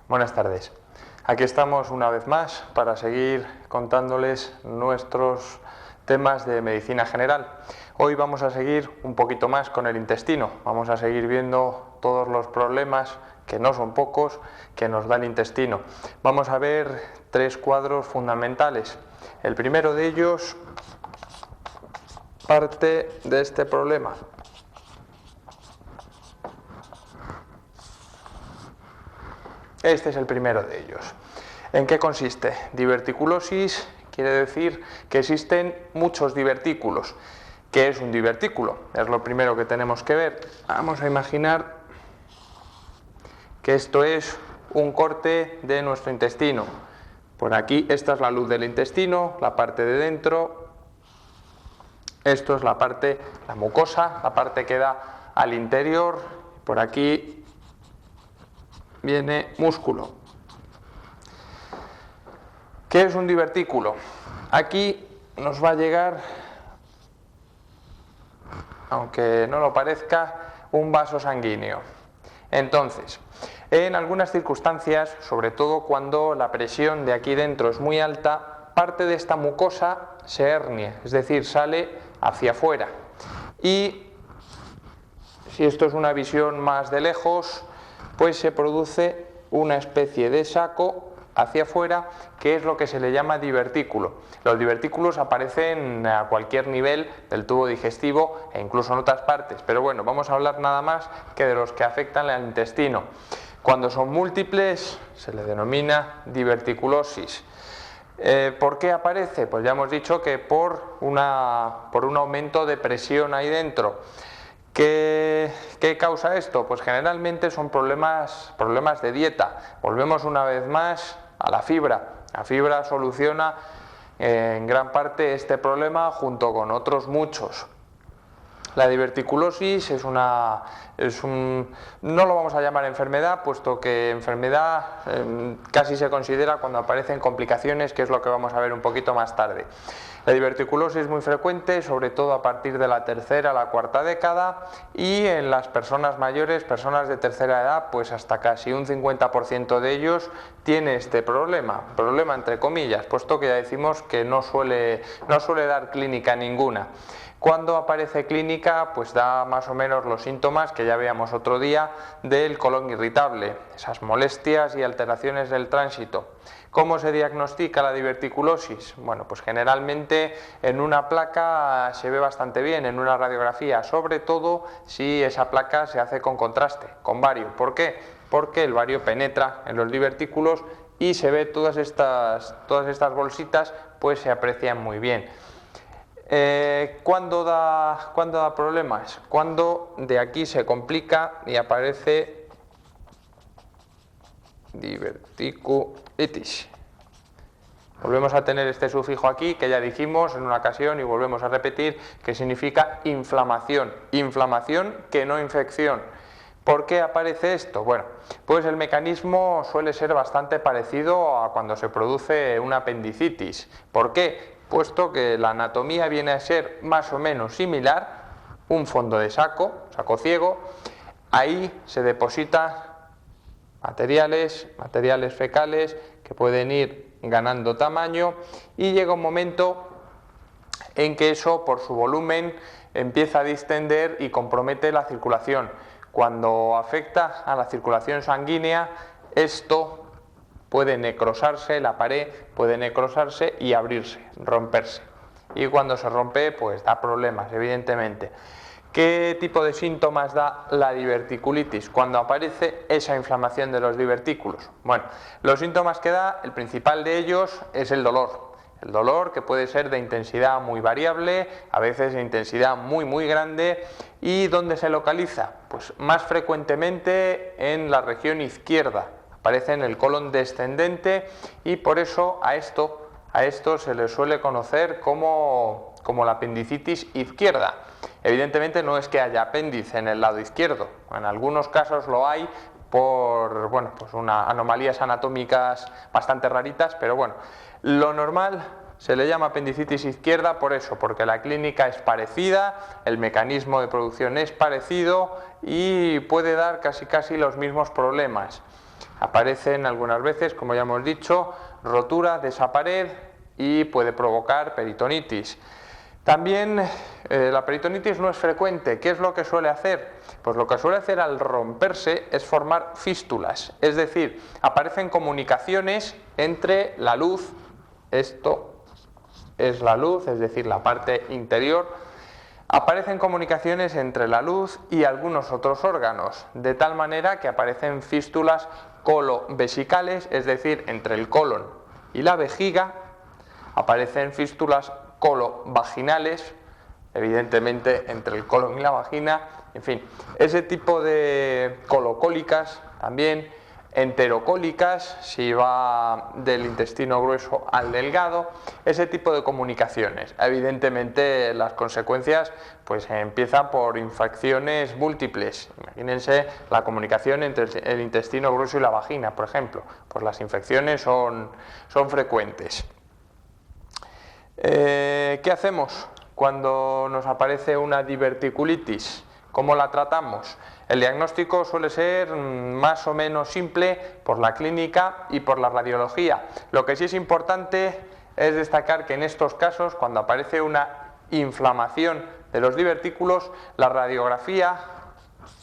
Buenas tardes. Aquí estamos una vez más para seguir contándoles nuestros temas de medicina general. Hoy vamos a seguir un poquito más con el intestino. Vamos a seguir viendo todos los problemas, que no son pocos, que nos da el intestino. Vamos a ver tres cuadros fundamentales. El primero de ellos parte de este problema. Este es el primero de ellos. ¿En qué consiste? Diverticulosis quiere decir que existen muchos divertículos. ¿Qué es un divertículo? Es lo primero que tenemos que ver. Vamos a imaginar que esto es un corte de nuestro intestino. Por aquí, esta es la luz del intestino, la parte de dentro. Esto es la parte, la mucosa, la parte que da al interior. Por aquí viene músculo. ¿Qué es un divertículo? Aquí nos va a llegar, aunque no lo parezca, un vaso sanguíneo. Entonces, en algunas circunstancias, sobre todo cuando la presión de aquí dentro es muy alta, parte de esta mucosa se hernia, es decir, sale hacia afuera. Y si esto es una visión más de lejos, pues se produce una especie de saco hacia afuera, que es lo que se le llama divertículo. Los divertículos aparecen a cualquier nivel del tubo digestivo e incluso en otras partes, pero bueno, vamos a hablar nada más que de los que afectan al intestino. Cuando son múltiples se le denomina diverticulosis. ¿Por qué aparece? Pues ya hemos dicho que por un aumento de presión ahí dentro. ¿Qué causa esto? Pues generalmente son problemas de dieta. Volvemos una vez más a la fibra. La fibra soluciona en gran parte este problema junto con otros muchos. La diverticulosis no lo vamos a llamar enfermedad, puesto que enfermedad casi se considera cuando aparecen complicaciones, que es lo que vamos a ver un poquito más tarde. La diverticulosis es muy frecuente, sobre todo a partir de la tercera a la cuarta década, y en las personas mayores, personas de tercera edad, pues hasta casi un 50% de ellos tiene este problema entre comillas, puesto que ya decimos que no suele dar clínica ninguna. Cuando aparece clínica, pues da más o menos los síntomas que ya veíamos otro día del colon irritable, esas molestias y alteraciones del tránsito. ¿Cómo se diagnostica la diverticulosis? Bueno, pues generalmente en una placa se ve bastante bien, en una radiografía, sobre todo si esa placa se hace con contraste, con bario. ¿Por qué? Porque el bario penetra en los divertículos y se ve todas estas bolsitas, pues se aprecian muy bien. ¿Cuándo da problemas? Cuando de aquí se complica y aparece diverticulitis. Volvemos a tener este sufijo aquí que ya dijimos en una ocasión y volvemos a repetir que significa inflamación. Inflamación que no infección. ¿Por qué aparece esto? Bueno, pues el mecanismo suele ser bastante parecido a cuando se produce una apendicitis. ¿Por qué? Puesto que la anatomía viene a ser más o menos similar, un fondo de saco ciego, ahí se depositan materiales fecales que pueden ir ganando tamaño y llega un momento en que eso por su volumen empieza a distender y compromete la circulación. Cuando afecta a la circulación sanguínea, esto puede necrosarse, la pared puede necrosarse y abrirse, romperse. Y cuando se rompe, pues da problemas, evidentemente. ¿Qué tipo de síntomas da la diverticulitis? Cuando aparece esa inflamación de los divertículos. Bueno, los síntomas que da, el principal de ellos es el dolor. El dolor que puede ser de intensidad muy variable, a veces de intensidad muy grande. ¿Y dónde se localiza? Pues más frecuentemente en la región izquierda. Aparece en el colon descendente y por eso a esto se le suele conocer como la apendicitis izquierda. Evidentemente no es que haya apéndice en el lado izquierdo, en algunos casos lo hay por anomalías anatómicas bastante raritas, pero bueno, lo normal se le llama apendicitis izquierda por eso, porque la clínica es parecida, el mecanismo de producción es parecido y puede dar casi los mismos problemas. Aparecen algunas veces, como ya hemos dicho, rotura de esa pared y puede provocar peritonitis. También la peritonitis no es frecuente. ¿Qué es lo que suele hacer? Pues lo que suele hacer al romperse es formar fístulas, es decir, aparecen comunicaciones entre la luz, esto es la luz, es decir, la parte interior, aparecen comunicaciones entre la luz y algunos otros órganos, de tal manera que aparecen fístulas colovesicales, es decir, entre el colon y la vejiga, aparecen fístulas colovaginales, evidentemente entre el colon y la vagina, en fin, ese tipo de colocólicas también, enterocólicas, si va del intestino grueso al delgado, ese tipo de comunicaciones. Evidentemente las consecuencias pues empiezan por infecciones múltiples. Imagínense la comunicación entre el intestino grueso y la vagina, por ejemplo, pues las infecciones son frecuentes. ¿Qué hacemos cuando nos aparece una diverticulitis? ¿Cómo la tratamos? El diagnóstico suele ser más o menos simple por la clínica y por la radiología. Lo que sí es importante es destacar que en estos casos, cuando aparece una inflamación de los divertículos, la radiografía,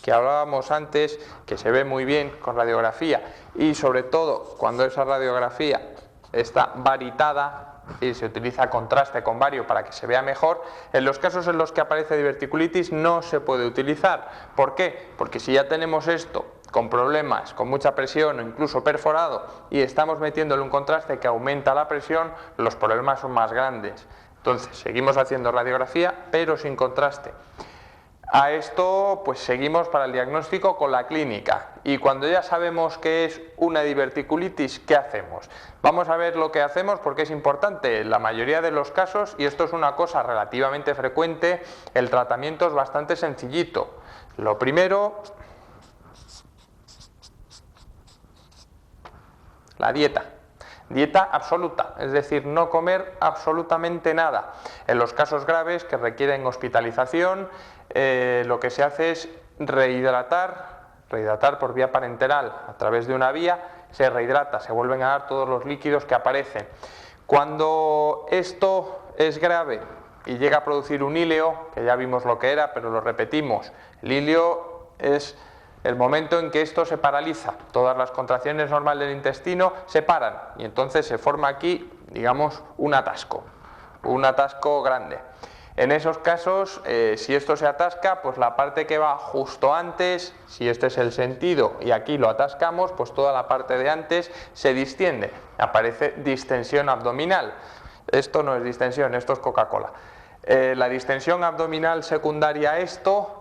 que hablábamos antes, que se ve muy bien con radiografía, y sobre todo cuando esa radiografía está varitada y se utiliza contraste con bario para que se vea mejor, en los casos en los que aparece diverticulitis no se puede utilizar. ¿Por qué? Porque si ya tenemos esto con problemas, con mucha presión o incluso perforado y estamos metiéndole un contraste que aumenta la presión, los problemas son más grandes. Entonces seguimos haciendo radiografía pero sin contraste. A esto pues seguimos para el diagnóstico con la clínica, y cuando ya sabemos que es una diverticulitis, ¿qué hacemos? Vamos a ver lo que hacemos porque es importante. En la mayoría de los casos, y esto es una cosa relativamente frecuente, el tratamiento es bastante sencillito. Lo primero, la dieta. Dieta absoluta, es decir, no comer absolutamente nada. En los casos graves que requieren hospitalización, lo que se hace es rehidratar por vía parenteral a través de una vía, se rehidrata, se vuelven a dar todos los líquidos que aparecen. Cuando esto es grave y llega a producir un íleo, que ya vimos lo que era, pero lo repetimos, el íleo es el momento en que esto se paraliza, todas las contracciones normales del intestino se paran y entonces se forma aquí, digamos, un atasco grande. En esos casos, si esto se atasca, pues la parte que va justo antes, si este es el sentido y aquí lo atascamos, pues toda la parte de antes se distiende, aparece distensión abdominal. Esto no es distensión, esto es Coca-Cola. La distensión abdominal secundaria a esto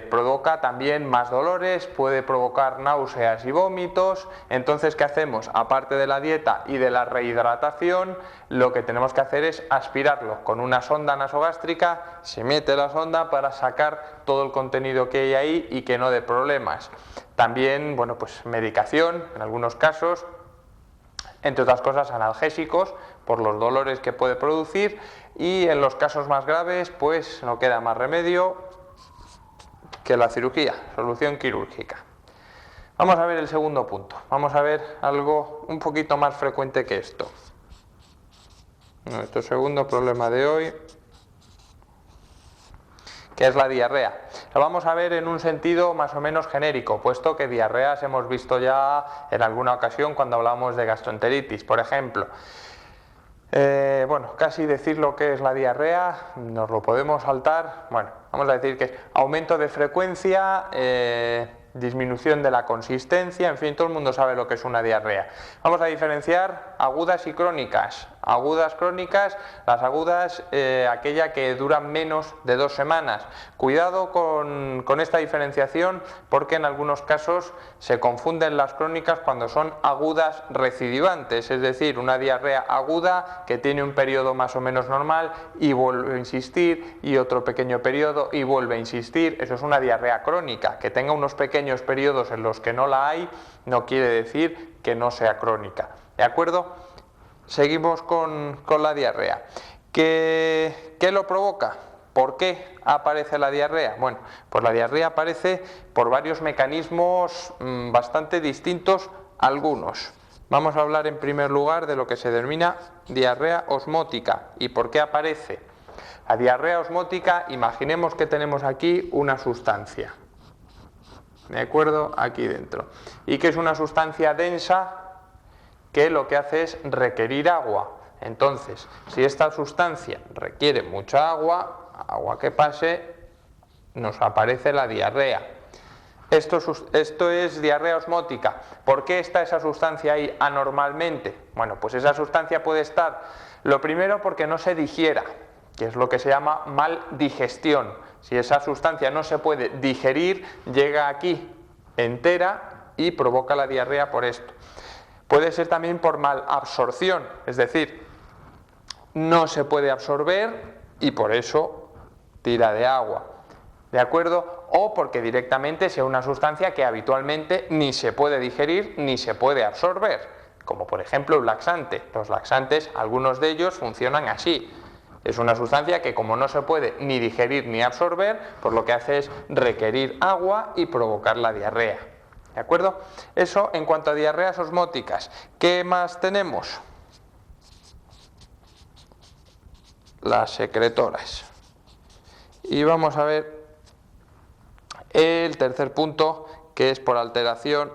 provoca también más dolores, puede provocar náuseas y vómitos. Entonces, ¿qué hacemos? Aparte de la dieta y de la rehidratación, lo que tenemos que hacer es aspirarlo con una sonda nasogástrica. Se mete la sonda para sacar todo el contenido que hay ahí y que no dé problemas. También, bueno, pues medicación en algunos casos, entre otras cosas analgésicos por los dolores que puede producir, y en los casos más graves pues no queda más remedio que la cirugía, solución quirúrgica. Vamos a ver el segundo punto, vamos a ver algo un poquito más frecuente que esto. Nuestro segundo problema de hoy, que es la diarrea. Lo vamos a ver en un sentido más o menos genérico, puesto que diarreas hemos visto ya en alguna ocasión cuando hablamos de gastroenteritis, por ejemplo. Bueno, casi decir lo que es la diarrea nos lo podemos saltar. Bueno, vamos a decir que es aumento de frecuencia, disminución de la consistencia, en fin, todo el mundo sabe lo que es una diarrea. Vamos a diferenciar agudas y crónicas. Agudas, crónicas, las agudas, aquella que duran menos de 2 semanas. Cuidado con esta diferenciación, porque en algunos casos se confunden las crónicas cuando son agudas recidivantes, es decir, una diarrea aguda que tiene un periodo más o menos normal y vuelve a insistir, y otro pequeño periodo y vuelve a insistir. Eso es una diarrea crónica. Que tenga unos pequeños periodos en los que no la hay no quiere decir que no sea crónica. ¿De acuerdo? Seguimos con la diarrea. ¿Qué lo provoca? ¿Por qué aparece la diarrea? Bueno, pues la diarrea aparece por varios mecanismos bastante distintos algunos. Vamos a hablar en primer lugar de lo que se denomina diarrea osmótica. ¿Y por qué aparece? La diarrea osmótica, imaginemos que tenemos aquí una sustancia, ¿de acuerdo? Aquí dentro. Y que es una sustancia densa que lo que hace es requerir agua. Entonces, si esta sustancia requiere mucha agua, agua que pase, nos aparece la diarrea. Esto es diarrea osmótica. ¿Por qué está esa sustancia ahí anormalmente? Bueno, pues esa sustancia puede estar, lo primero, porque no se digiera, que es lo que se llama maldigestión. Si esa sustancia no se puede digerir, llega aquí entera y provoca la diarrea por esto. Puede ser también por malabsorción, es decir, no se puede absorber y por eso tira de agua, ¿de acuerdo? O porque directamente sea una sustancia que habitualmente ni se puede digerir ni se puede absorber, como por ejemplo un laxante. Los laxantes, algunos de ellos funcionan así. Es una sustancia que como no se puede ni digerir ni absorber, pues lo que hace es requerir agua y provocar la diarrea, ¿de acuerdo? Eso en cuanto a diarreas osmóticas. ¿Qué más tenemos? Las secretoras. Y vamos a ver el tercer punto, que es por alteración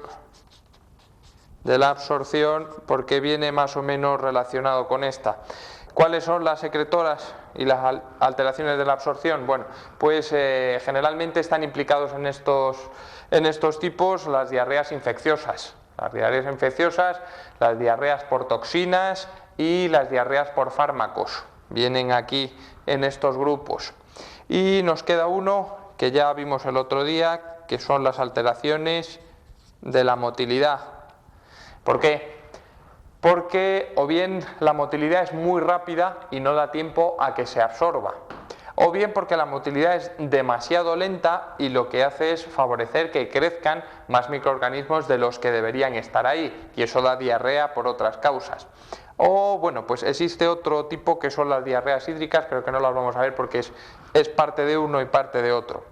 de la absorción, porque viene más o menos relacionado con esta. ¿Cuáles son las secretoras y las alteraciones de la absorción? Bueno, pues generalmente están implicados en estos tipos las diarreas infecciosas. Las diarreas infecciosas, las diarreas por toxinas y las diarreas por fármacos. Vienen aquí en estos grupos. Y nos queda uno que ya vimos el otro día, que son las alteraciones de la motilidad. ¿Por qué? Porque o bien la motilidad es muy rápida y no da tiempo a que se absorba, o bien porque la motilidad es demasiado lenta y lo que hace es favorecer que crezcan más microorganismos de los que deberían estar ahí, y eso da diarrea por otras causas. O bueno, pues existe otro tipo que son las diarreas hídricas, pero que no las vamos a ver porque es parte de uno y parte de otro.